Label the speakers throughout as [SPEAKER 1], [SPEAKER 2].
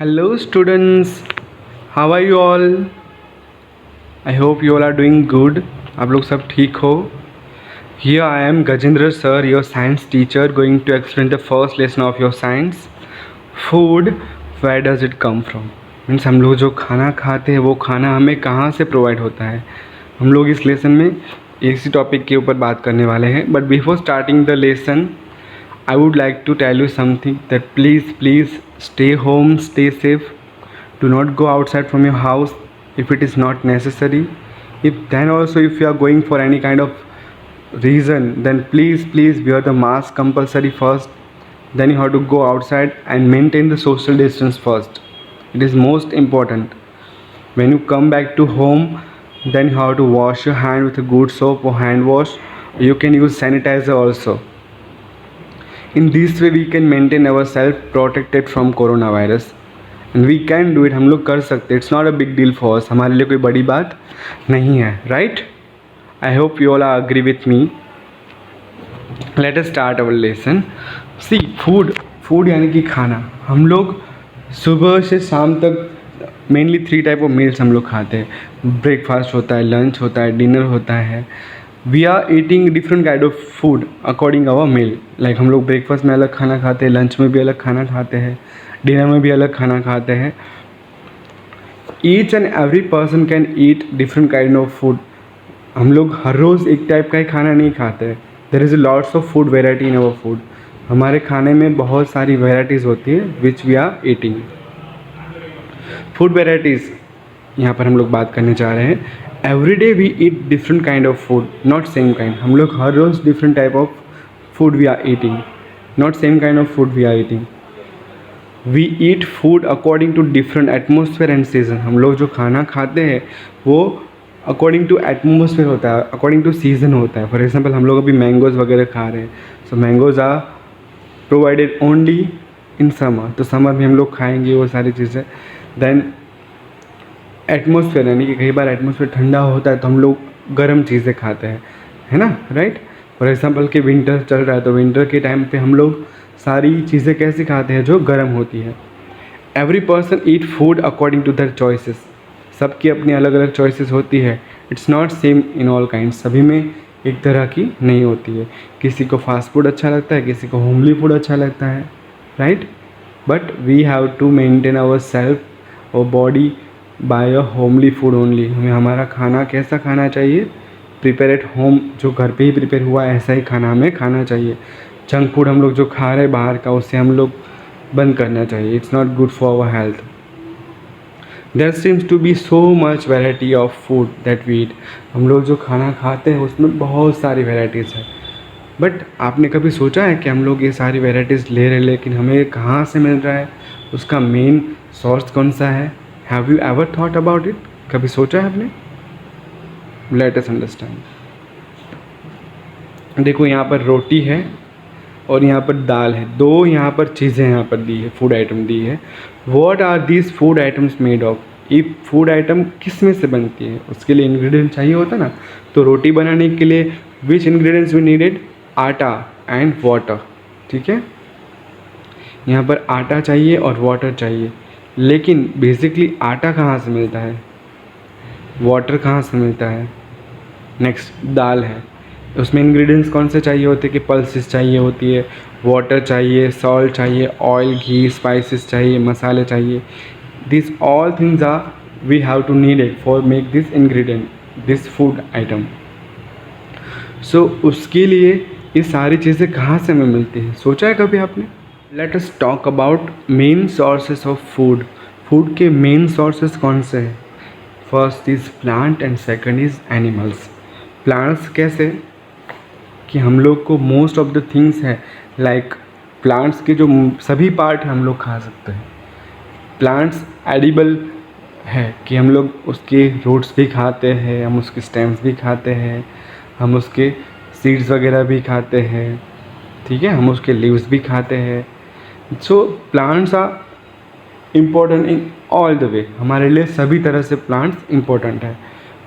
[SPEAKER 1] Hello students, how are you all? I hope you all are doing good. आप लोग सब ठीक हो? Here I am Gajendra sir, your science teacher, going to explain the first lesson of your science. Food, where does it come from? Means हम लोग जो खाना खाते हैं वो खाना हमें कहाँ से प्रोवाइड होता है. हम लोग इस लेसन में इसी टॉपिक के ऊपर बात करने वाले हैं. But before starting the lesson I would like to tell you something that please stay home, stay safe. Do not go outside from your house if it is not necessary. If you are going for any kind of reason, then please wear the mask compulsory first. Then you have to go outside and maintain the social distance first. It is most important. When you come back to home, then you have to wash your hand with a good soap or hand wash. You can use sanitizer also. In this way we can maintain ourselves protected from coronavirus and we can do it. हम लोग कर सकते. It's not a big deal for us. हमारे लिए कोई बड़ी बात नहीं है, right? I hope you all are agree with me. Let us start our lesson. See, food यानी कि खाना. हम लोग सुबह से शाम तक मेनली 3 टाइप ऑफ मील्स हम लोग खाते हैं. ब्रेकफास्ट होता है, लंच होता है, डिनर होता है. We are eating different kind of food according our meal. Like हम लोग ब्रेकफास्ट में अलग खाना खाते हैं, लंच में भी अलग खाना खाते हैं, डिनर में भी अलग खाना खाते हैं. Each and every person can eat different kind of food. हम लोग हर रोज़ एक टाइप का ही खाना नहीं खाते हैं. There is lots of food variety in our food. हमारे खाने में बहुत सारी वेराइटीज़ होती है which we are eating. Food varieties यहाँ पर हम लोग बात करने जा रहे हैं. Every day we eat different kind of food, not same kind. हम लोग हर रोज़ different type of food we are eating, not same kind of food we are eating. We eat food according to different atmosphere and season. हम लोग जो खाना खाते हैं वो अकॉर्डिंग टू एटमोसफेयर होता है, अकॉर्डिंग टू सीजन होता है. फॉर एग्जाम्पल हम लोग अभी मैंगोज़ वगैरह खा रहे हैं. So mangoes are provided only in summer. तो समर में हम लोग खाएंगे वो सारी चीज़ें. देन एटमोसफेयर यानी कि कई बार एटमोसफेयर ठंडा होता है तो हम लोग गर्म चीज़ें खाते हैं, है ना, राइट. फॉर एग्जांपल कि विंटर चल रहा है तो विंटर के टाइम पे हम लोग सारी चीज़ें कैसे खाते हैं जो गर्म होती है. Every person eat food according to their choices. सबकी अपनी अलग अलग चॉइसेस होती है. It's not same in all kind. सभी में एक तरह की नहीं होती है. किसी को फास्ट फूड अच्छा लगता है, किसी को होमली फूड अच्छा लगता है, right. But we have to maintain our self और body by a homely food only. हमें हमारा खाना कैसा खाना चाहिए, प्रिपेयर एट होम, जो घर पे ही प्रिपेयर हुआ है ऐसा ही खाना हमें खाना चाहिए. जंक फूड हम लोग जो खा रहे हैं बाहर का, उससे हम लोग बंद करना चाहिए. It's not good for our health. There seems to be so much variety of food that we eat. हम लोग जो खाना खाते हैं उसमें बहुत सारी वेराइटीज़ है. बट आपने कभी सोचा है कि हम लोग ये सारी वेराइटीज़ ले रहे हैं लेकिन हमें कहाँ से मिल रहा है, उसका मेन सोर्स कौन सा है? Have you ever thought about it? कभी सोचा है आपने? Let us understand. देखो यहाँ पर रोटी है और यहाँ पर दाल है. 2 यहाँ पर चीज़ें यहाँ पर दी है, फूड आइटम दी है. What are these food items made of? ये फूड आइटम किस में से बनती है? उसके लिए इंग्रेडिएंट चाहिए होता ना. तो रोटी बनाने के लिए विच इंग्रेडिएंट्स वी नीडेड? आटा एंड वाटर. ठीक है, यहाँ पर आटा चाहिए और वाटर चाहिए. लेकिन बेसिकली आटा कहाँ से मिलता है, वाटर कहाँ से मिलता है? नेक्स्ट दाल है, उसमें इंग्रेडिएंट्स कौन से चाहिए होते हैं? कि पल्सेस चाहिए होती है, वाटर चाहिए, सॉल्ट चाहिए, ऑयल, घी, स्पाइसेस चाहिए, मसाले चाहिए. This all things are we have to need it for make this ingredient, this food item. So उसके लिए ये सारी चीज़ें कहाँ से हमें मिलती है? सोचा है कभी आपने? Let us talk about main sources of food. Food के मेन सोर्सेस कौन से हैं? First is plant and second is animals. Plants कैसे कि हम लोग को मोस्ट ऑफ द थिंग्स है, लाइक प्लांट्स के जो सभी पार्ट हम लोग खा सकते हैं. प्लांट्स एडिबल है कि हम लोग उसके रूट्स भी खाते हैं, हम उसके स्टेम्स भी खाते हैं, हम उसके सीड्स वगैरह भी खाते हैं. ठीक है, हम उसके लीव्स भी खाते हैं. So plants are important in all the way. हमारे लिए सभी तरह से प्लांट्स इम्पोर्टेंट है.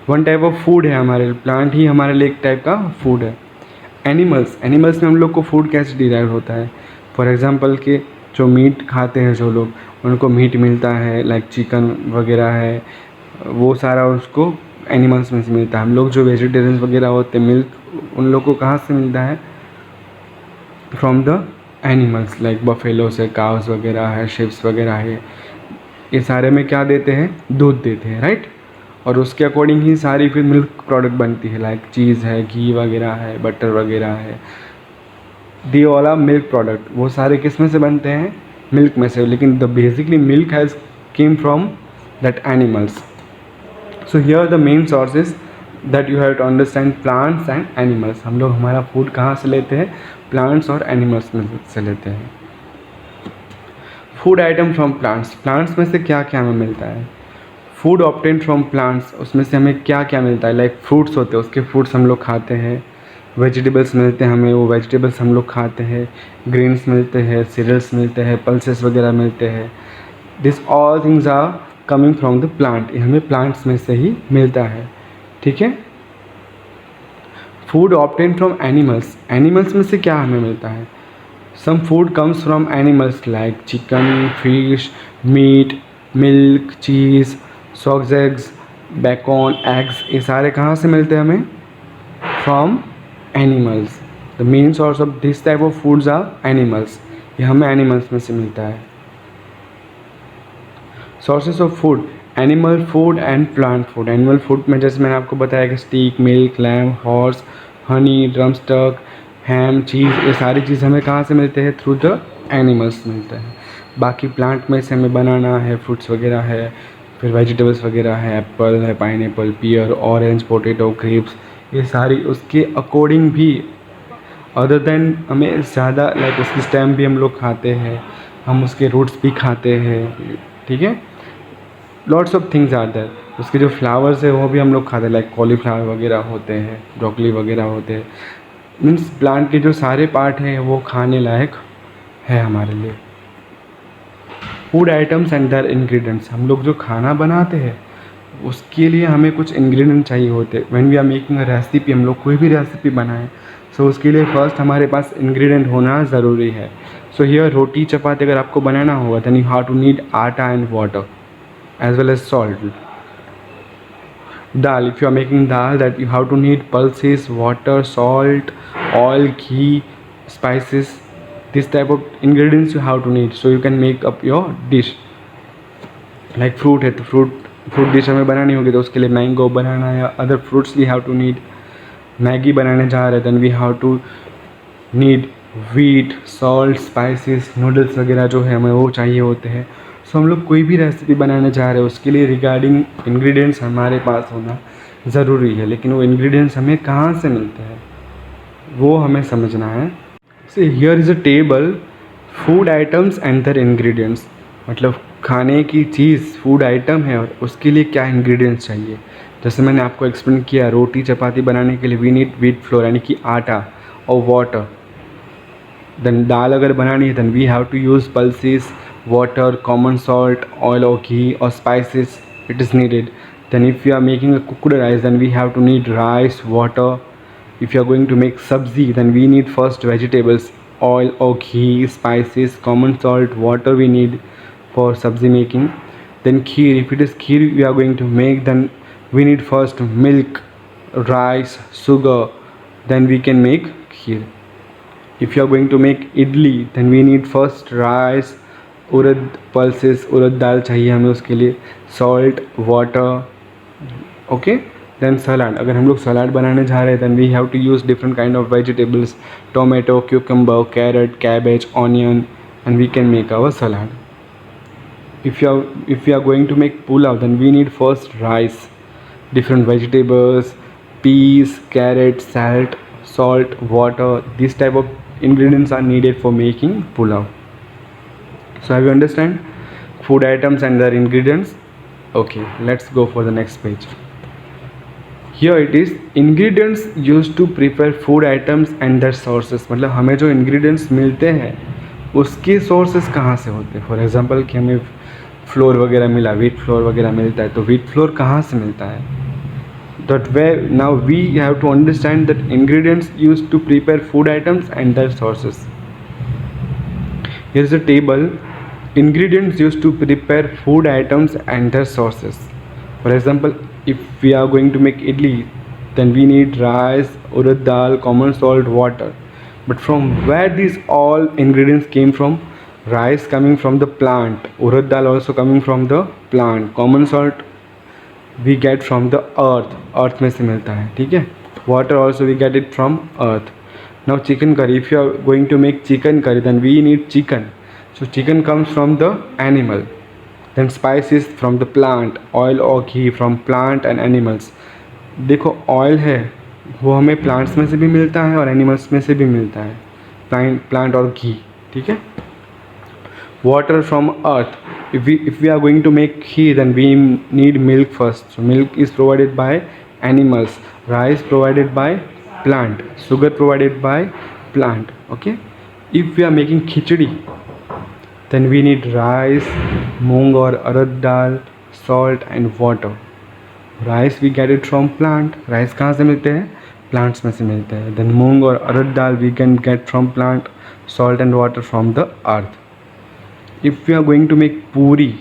[SPEAKER 1] वन टाइप ऑफ फूड है हमारे लिए, प्लांट ही हमारे लिए एक टाइप का फूड है. एनिमल्स में हम लोग को फूड कैसे डिराइव होता है? फॉर एग्जांपल कि जो मीट खाते हैं जो लोग, उनको मीट मिलता है, लाइक चिकन वगैरह है, वो सारा उसको एनिमल्स में से मिलता है। हम लोग जो वेजिटेरियंस वगैरह होते हैं, मिल्क उन लोग को कहाँ से मिलता है? From the animals, like buffalo से, काउस वगैरह है, शिप्स वगैरह है, ये सारे में क्या देते हैं? दूध देते हैं, राइट। और उसके अकॉर्डिंग ही सारी फिर मिल्क प्रोडक्ट बनती है, लाइक चीज़ है, घी वगैरह है, बटर वगैरह है, the all are milk product. वो सारे किस में से बनते हैं? मिल्क में से। लेकिन the basically milk has came from that animals. So here the main sources that you have to understand, plants and animals. हम लोग हमारा फूड कहाँ से लेते हैं? प्लांट्स और एनिमल्स में से लेते हैं। Food item from plants, plants में से क्या क्या हमें मिलता है? फूड ऑब्टेन फ्रॉम प्लांट्स, उसमें से हमें क्या क्या मिलता है? लाइक फ्रूट्स होते हैं, उसके फ्रूट्स हम लोग खाते हैं। वेजिटेबल्स मिलते हैं हमें, वो वेजिटेबल्स हम लोग खाते हैं। ग्रेन्स मिलते हैं, सीरियल्स मिलते हैं, पल्सेस वगैरह मिलते हैं। This all things are coming from the plant, ये हमें प्लांट्स में से ही मिलता है, ठीक है। Food obtain from animals, animals में से क्या हमें मिलता है? Some food comes from animals like chicken, fish, meat, milk, cheese, socks, eggs, bacon, eggs, ये सारे कहाँ से मिलते हैं हमें? From animals. The main source of this type of foods are animals, ये हमें एनिमल्स में से मिलता है। Sources of food, animal food and plant food. Animal food में जैसे मैंने आपको बताया कि स्टीक, मिल्क, लैम, हॉर्स, हनी, ड्रमस्टक, हैम, चीज़, ये सारी चीज़ हमें कहाँ से मिलते हैं? थ्रू द एनिमल्स मिलते हैं। बाकी प्लांट में से हमें बनाना है, फ्रूट्स वगैरह है, फिर वेजिटेबल्स वगैरह है, एप्पल है, पाइनएप्पल, पियर, ऑरेंज, पोटैटो, ग्रेप्स, ये सारी उसके अकॉर्डिंग भी, अदर देन हमें ज़्यादा लाइक उसकी स्टेम भी हम लोग खाते हैं, हम उसके रूट्स भी खाते हैं, ठीक है। Lots of things are there. उसके जो फ्लावर्स है वो भी हम लोग खाते हैं, लाइक कॉलीफ्लावर वगैरह होते हैं, ब्रोकली वगैरह होते हैं। मीन्स प्लांट के जो सारे पार्ट हैं वो खाने लायक है हमारे लिए। Food items and their ingredients, हम लोग जो खाना बनाते हैं उसके लिए हमें कुछ इंग्रेडिएंट चाहिए होते हैं। When we are making a recipe, हम लोग कोई भी रेसिपी बनाएं, सो उसके लिए फर्स्ट हमारे पास इंग्रेडिएंट होना ज़रूरी है। सो हियर रोटी चपाती अगर आपको बनाना होगा, then you have to need आटा and water as well as salt. Dal, if you are making dal, that you have to need pulses, water, salt, oil, ghee, spices, this type of ingredients you have to need, so you can make up your dish. Like fruit है तो fruit dish हमें बनानी होगी, तो उसके लिए mango banana या other fruits we have to need. Maggi बनाने जा रहे हैं, then we have to need wheat, salt, spices, noodles वगैरह जो है हमें वो चाहिए होते हैं। सो हम लोग कोई भी रेसिपी बनाने जा रहे हैं उसके लिए रिगार्डिंग इंग्रेडिएंट्स हमारे पास होना ज़रूरी है, लेकिन वो इंग्रेडिएंट्स हमें कहाँ से मिलते हैं वो हमें समझना है। So here is a table, food items and their ingredients, मतलब खाने की चीज़ फूड आइटम है और उसके लिए क्या इंग्रेडिएंट्स चाहिए। जैसे मैंने आपको एक्सप्लेन किया, रोटी चपाती बनाने के लिए वी नीड व्हीट फ्लोर यानी कि आटा और वाटर। देन दाल अगर बनानी है, then we have to use pulses, water, common salt, oil or ghee or spices it is needed. Then if you are making a cooked rice, then we have to need rice, water. If you are going to make sabzi, then we need first vegetables, oil or ghee, spices, common salt, water we need for sabzi making. Then kheer, if it is kheer we are going to make, then we need first milk, rice, sugar, then we can make kheer. If you are going to make idli, then we need first rice, urad pulses, उड़द दाल चाहिए हमें उसके लिए, salt, water, okay. Then salad, अगर हम लोग salad बनाने जा रहे हैं, then we have to use different kind of vegetables, tomato, cucumber, carrot, cabbage, onion, and we can make our salad. If you are going to make pulao, then we need first rice, different vegetables, peas, carrot, salt, water, this type of ingredients are needed for making pulao. So have you understand food items and their ingredients? Okay, let's go for the next page. Here it is ingredients used to prepare food items and their sources. मतलब हमें जो ingredients मिलते हैं उसके sources कहाँ से होते हैं. For example कि हमें फ्लोर वगैरह मिला, व्हीट फ्लोर वगैरह मिलता है, तो व्हीट फ्लोर कहाँ से मिलता है. That way now we have to understand that ingredients used to prepare food items and their sources. Here is a table. Ingredients used to prepare food items and their sources. For example, if we are going to make idli, then we need rice, urad dal, common salt, water. But from where these all ingredients came from? Rice coming from the plant, urad dal also coming from the plant, common salt we get from the earth में से मिलता है, ठीक है. Water also we get it from earth. Now chicken curry, if you are going to make chicken curry, then we need chicken. So chicken comes from the animal. Then spices from the plant, oil or ghee from plant and animals. देखो oil है वो हमें plants में से भी मिलता है और animals में से भी मिलता है, plant और घी, ठीक है. Water from earth. If we are going to make ghee, then we need milk first. So milk is provided by animals, rice provided by plant, sugar provided by plant. Okay. If we are making khichdi, then we need rice, moong or urad dal, salt and water. Rice we get it from plant. Rice कहाँ से मिलते हैं? Plants में से मिलते हैं. Then moong और urad dal we can get from plant. Salt and water from the earth. If we are going to make puri,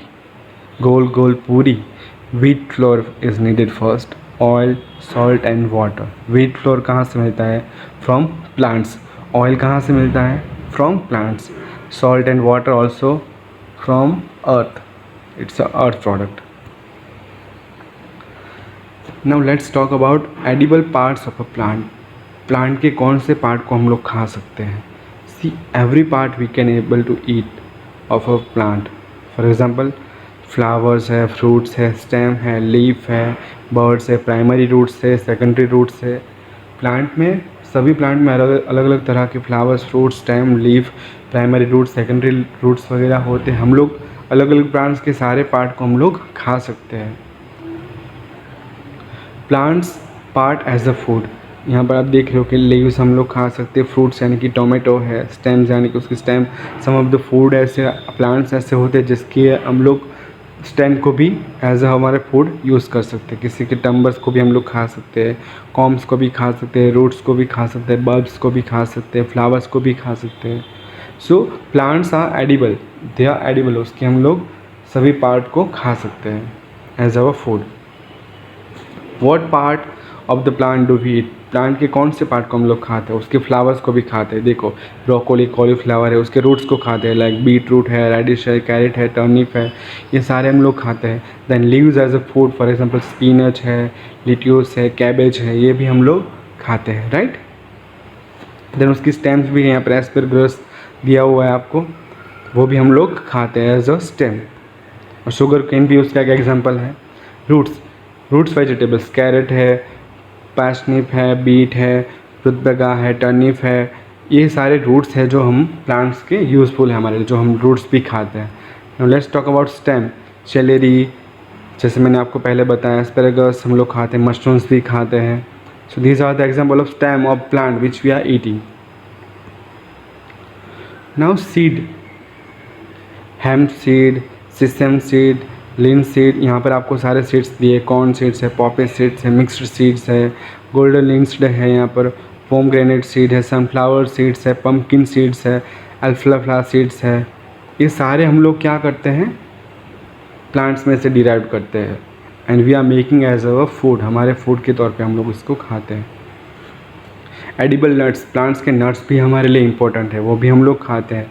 [SPEAKER 1] goal puri, wheat flour is needed first. Oil, salt and water. Wheat flour कहाँ से मिलता है? From plants. Oil कहाँ से मिलता है? From plants. Salt and water also from earth. It's a earth product. Now let's talk about edible parts of a plant. Plant के कौन से part को हम लोग खा सकते हैं? See, every part we can able to eat of a plant. For example, flowers है, fruits है, stem है, leaf है, birds है, primary roots है, secondary roots है. प्लांट में सभी प्लांट में अलग अलग तरह के flowers, fruits, stem, leaf, primary roots, secondary roots वगैरह होते हैं. हम लोग अलग अलग प्लांट्स के सारे पार्ट को हम लोग खा सकते हैं. Plants part as a food. यहाँ पर आप देख रहे हो कि लीव्स हम लोग खा सकते हैं, फ्रूट्स यानी कि टोमेटो है, स्टेम्स यानी कि उसकी stem. Some of the food ऐसे प्लांट्स ऐसे होते हैं जिसकी हम लोग स्टेम को भी एज अ हमारे फूड यूज़ कर सकते हैं. किसी के टम्बर्स को भी हम लोग खा सकते हैं, कॉम्स को भी खा सकते हैं, रूट्स को भी खा सकते हैं, बल्ब्स को भी खा सकते हैं, फ्लावर्स को भी खा सकते हैं. So plants are edible, they are edible. उसके हम लोग सभी पार्ट को खा सकते हैं as our food. What part of the plant do we eat. Plant के कौन से पार्ट को हम लोग खाते हैं? उसके फ्लावर्स को भी खाते हैं. देखो ब्रोकोली, कॉलीफ्लावर है, उसके रूट्स को खाते हैं, लाइक बीट रूट है, रेडिश है, कैरेट है, टर्निप है, ये सारे हम लोग खाते हैं. Then leaves as a food, for example spinach है, लिट्यूस है, कैबेज है, ये भी हम लोग खाते हैं, राइट. देन उसकी स्टेम्स भी यहाँ पर एस्परगस दिया हुआ है आपको, वो भी हम लोग खाते हैं एज अ स्टेम. और शुगर केन भी उसका एक एग्जाम्पल है. रूट्स वेजिटेबल्स, कैरेट है, पैशनिप है, बीट है, रुतबगा है, टर्निप है, ये सारे रूट्स हैं जो हम प्लांट्स के यूज़फुल हैं हमारे लिए, जो हम रूट्स भी खाते हैं. Now let's talk about stem. Salary, जैसे मैंने आपको पहले बताया, एस्पैरागस हम लोग खाते हैं, मशरूम्स भी खाते हैं. So these are the example of stem of plant which we are eating. Now seed, hemp seed, sesame seed, linseed, यहाँ पर आपको सारे सीड्स दिए. कॉर्न सीड्स है, पॉपी सीड्स है, मिक्सड सीड्स है, गोल्डन लिंक्सड है, यहाँ पर पोमग्रेनेट सीड है, सनफ्लावर सीड्स है, पम्पकिन सीड्स है, अल्फाफ्ला सीड्स है. ये सारे हम लोग क्या करते हैं? प्लांट्स में से डिराइव करते हैं and we are making as our food. हमारे फूड के तौर पे हम लोग इसको खाते हैं. एडिबल नट्स, प्लांट्स के नट्स भी हमारे लिए इम्पोर्टेंट है, वो भी हम लोग खाते हैं.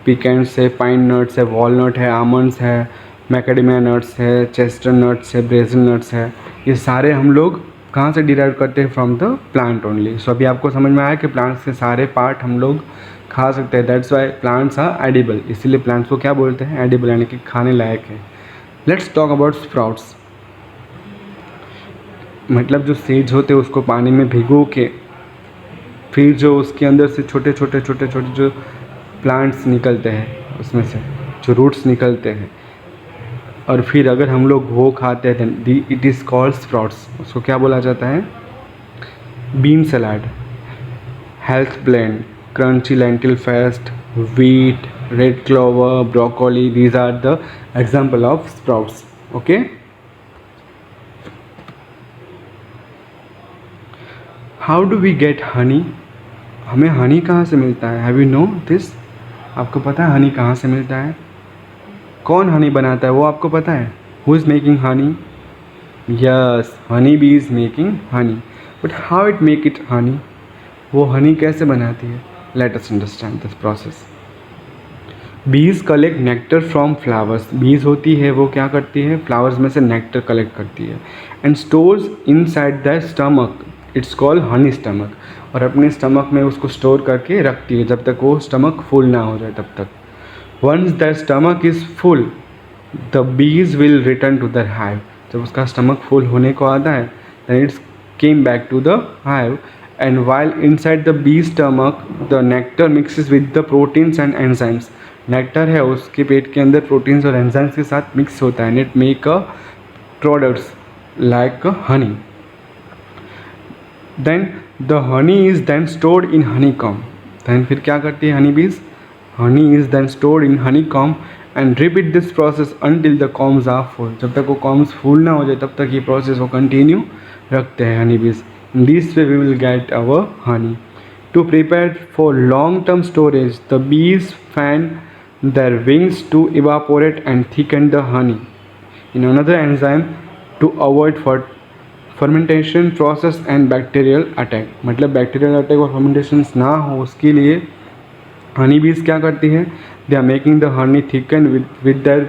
[SPEAKER 1] पिकेंट्स है, पाइन नट्स है, वॉलनट है, आमंड्स है, मैकेडेमिया नट्स है, चेस्टर नट्स है, ब्रेजिल नट्स है. ये सारे हम लोग कहाँ से डिराइव करते हैं? From the plant only. So अभी आपको समझ में आया कि प्लांट्स के सारे पार्ट हम लोग खा सकते हैं. That's why plants are edible. इसीलिए प्लांट्स को क्या बोलते हैं? एडिबल, यानी कि खाने लायक है. Let's talk about sprouts. मतलब जो सीड्स होते हैं उसको पानी में भिगो के फिर जो उसके अंदर से छोटे छोटे जो प्लांट्स निकलते हैं, उसमें से जो रूट्स निकलते हैं, और फिर अगर हम लोग वो खाते हैं इट इज़ कॉल्ड स्प्राउट्स. उसको क्या बोला जाता है? Bean salad, health blend, crunchy lentil fest, wheat, red clover, broccoli, these are the example of sprouts. Okay. How do we get honey? हमें हनी कहाँ से मिलता है? Have you know this? आपको पता है हनी कहाँ से मिलता है? कौन हनी बनाता है वो आपको पता है? Who is making Honey? Yes, honey bee is making Honey, but how it make it Honey? वो हनी कैसे बनाती है? Let us understand this process. बीज कलेक्ट नेक्टर फ्रॉम फ्लावर्स। बीज होती है वो क्या करती है? फ्लावर्स में से नेक्टर कलेक्ट करती है and stores inside the stomach, it's called Honey stomach, और अपने स्टमक में उसको स्टोर करके रखती है जब तक वो स्टमक फुल ना हो जाए तब तक। Once the stomach is full the bees will return to the hive. जब उसका स्टमक फुल होने को आता है then it's came back to the hive, and while inside the bee stomach the nectar mixes with the proteins and enzymes. Nectar है उसके पेट के अंदर प्रोटीन्स और एंजाइम्स के साथ मिक्स होता है and it make a products like honey. Then the honey is then stored in honey comb. Then फिर क्या करती है honey bees? Honey is then stored in honey comb and repeat this process until the combs are full. जब तक वो corms full ना हो जाए तब तक ये प्रोसेस वो कंटिन्यू रखते हैं honey bees. In this way we will get our honey. To prepare for long-term storage, the bees fan their wings to evaporate and thicken the honey. In another enzyme to avoid fermentation process and bacterial attack. मतलब bacterial attack और fermentations ना हो उसके लिए honey bees क्या करती है? They are making the honey thicken with their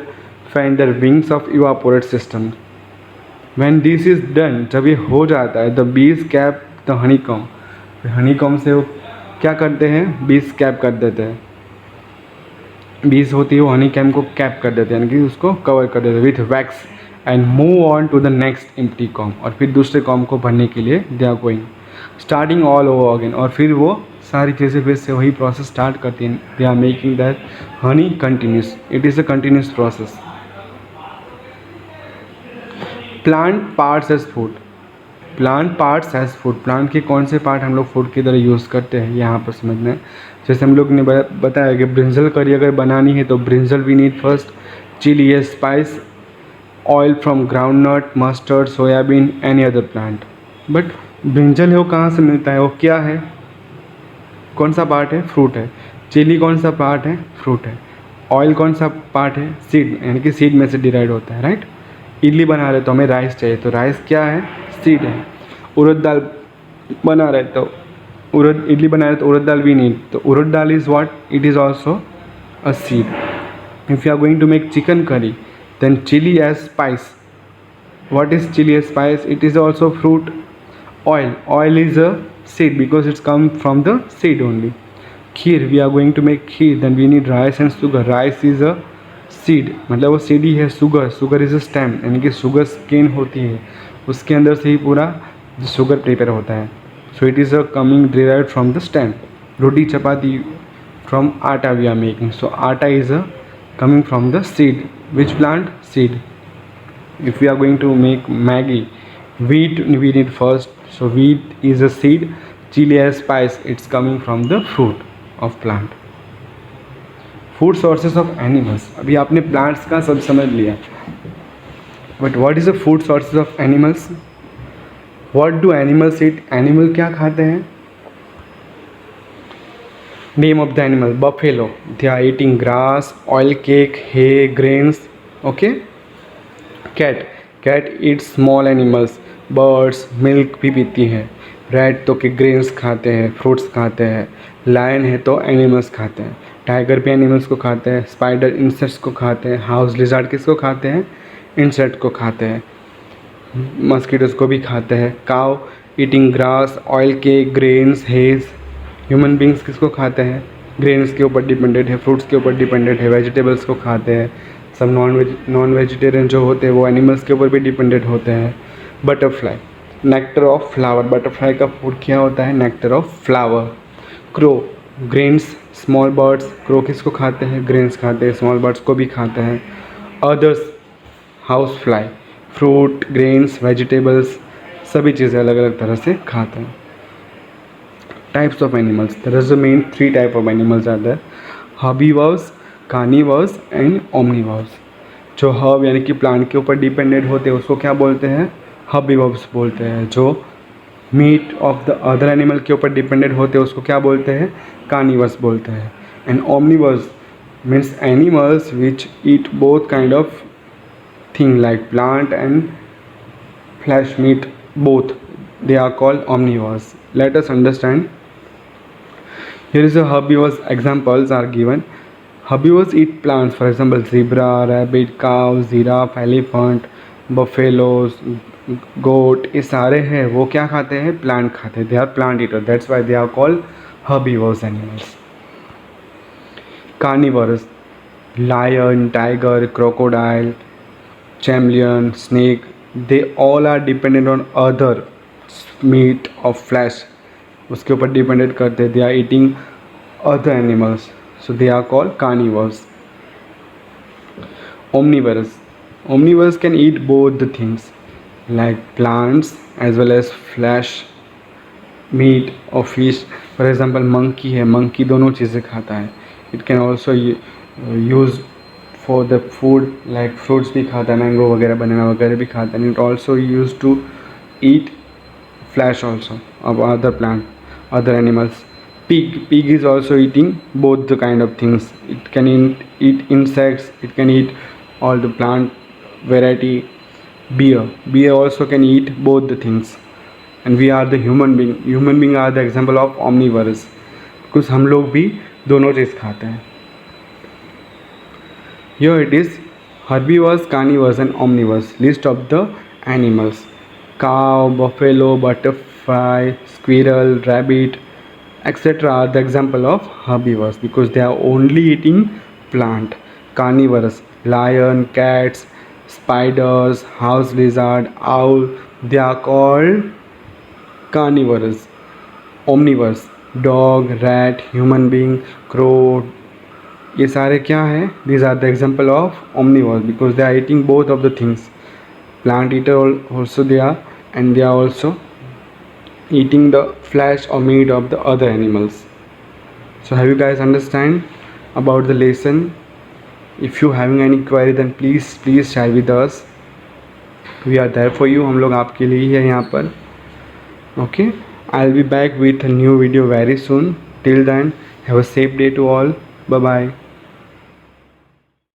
[SPEAKER 1] fan their wings of evaporate system. When this is done, जब ये हो जाता है, the bees cap the honeycomb. Honeycomb से वो क्या करते हैं? बीज कैप कर देते हैं। बीज होती है वो हनी कैम को कैप कर देते हैं, यानी कि उसको कवर कर देते हैं with wax and move on to the next empty comb, और फिर दूसरे कॉम को भरने के लिए they are going starting all over again, और फिर वो सारी चीज़ें फिर से वही प्रोसेस स्टार्ट करती हैं। They are making that honey continuous, it is a continuous process. Plant parts as food. Plant parts as food, plant के कौन से पार्ट हम लोग फूड की तरह यूज़ करते हैं यहाँ पर समझना है। जैसे हम लोग ने बताया कि ब्रिंजल करी अगर बनानी है तो brinjal we need first chili या spice, oil from groundnut, mustard, soybean, any other plant. But brinjal है वो कहाँ से मिलता है? वो क्या है? कौन सा पार्ट है? फ्रूट है। चिली कौन सा पार्ट है? फ्रूट है। ऑयल कौन सा पार्ट है? सीड, यानी कि सीड में से डिराइव होता है, राइट। इडली बना रहे तो हमें राइस चाहिए, तो राइस क्या है? सीड है। उड़द दाल बना रहे तो इडली बना रहे तो उड़द दाल भी नीड, तो urad dal is what? It is also a seed. If you are going to make chicken curry then chili as spice, what is chili as spice? It is also fruit. Oil is a seed because it's come from the seed only. Kheer, we are going to make kheer, then we need rice and sugar. Rice is a seed, मतलब वो seed ही है। sugar is a stem, यानी कि sugar cane होती है, उसके अंदर से ही पूरा sugar prepare होता है। So it is a coming derived from the stem. Roti chapati from आटा we are making, so आटा is a coming from the seed. Which plant? Seed. If we are going to make Maggi, wheat we need first, so wheat is a seed. Chili as spice, it's coming from the fruit of plant. Food sources of animals, अभी आपने plants का सब समझ लिया, but what is the food sources of animals? What do animals eat? Animal क्या खाते हैं? Name of the animal: buffalo, they are eating grass, oil cake, hay, grains. Okay. Cat eat small animals, birds, milk भी पीती है। Rat तो के grains खाते हैं, फ्रूट्स खाते हैं। लायन है तो एनिमल्स खाते हैं। टाइगर भी एनिमल्स को खाते हैं। स्पाइडर इंसेक्ट्स को खाते हैं। हाउस लिजर्ड किसको खाते हैं? इंसेक्ट को खाते हैं। मस्कीटोज को भी खाते हैं। Cow eating grass, oil cake, grains, hedge. Human beings किसको खाते हैं? ग्रेन्स के ऊपर डिपेंडेंट है, फ्रूट्स के ऊपर डिपेंडेंट है, वेजिटेबल्स को खाते हैं। सब नॉन वेजिटेरियन जो होते हैं वो एनिमल्स के ऊपर भी डिपेंडेंट होते हैं। Butterfly, nectar of flower, butterfly का फूड क्या होता है? Nectar of flower. Crow, grains, small birds, crow किसको खाते हैं? ग्रेन्स खाते हैं, स्मॉल बर्ड्स को भी खाते हैं। Others, house fly, fruit, grains, vegetables, सभी चीज़ें अलग अलग तरह से खाते हैं। Types of animals, there is the main 3 type of animals are there: herbivores, carnivores and omnivores. जो हर्ब यानी कि प्लांट के ऊपर डिपेंडेंट होते हैं उसको क्या बोलते हैं? हर्बीवर्स बोलते हैं। जो meat of the other animal के ऊपर डिपेंडेंट होते हैं उसको क्या बोलते हैं? कार्निवर्स बोलते हैं। And omnivores means animals which eat both kind of thing like plant and flesh meat both. They are called omnivores. Let us understand. Here is a herbivores examples are given. Herbivores eat plants, for example, zebra, rabbit, cow, giraffe, elephant, buffaloes, goat. ये सारे हैं वो क्या खाते हैं? Plant खाते हैं. They are plant eater. That's why they are called herbivores animals. Carnivores: lion, tiger, crocodile, chameleon, snake. They all are dependent on other meat or flesh. उसके ऊपर डिपेंडेंट करते हैं. They are eating other animals. So they are called carnivores. Omnivores. Omnivores can eat both the things like plants as well as flesh, meat or fish. For example, monkey है, monkey दोनों चीज़ें खाता है. It can also use for the food like fruits भी खाता है, mango वगैरह banana वगैरह भी खाता है. And it also used to eat flesh also of other plant, other animals. Pig is also eating both the kind of things. It can eat insects, it can eat all the plant variety. Bear also can eat both the things. And we are the human being are the example of omnivores because हम लोग भी दोनों चीज़ खाते हैं. Here it is herbivores, carnivores and omnivores. List of the animals: cow, buffalo, butterfly, squirrel, rabbit, etc. are the example of herbivores because they are only eating plant. Carnivores: lion, cats, spiders, house lizard, owl. They are called carnivores. Omnivores: dog, rat, human being, crow. ये सारे क्या है? These are the example of omnivores because they are eating both of the things. Plant eater also they are, and they are also eating the flesh or meat of the other animals. So have you guys understand about the lesson? If you having any query then please share with us. We are there for you. हम लोग आपके लिए ही है यहाँ पर. Okay, I'll be back with a new video very soon. Till then, have a safe day to all. Bye bye.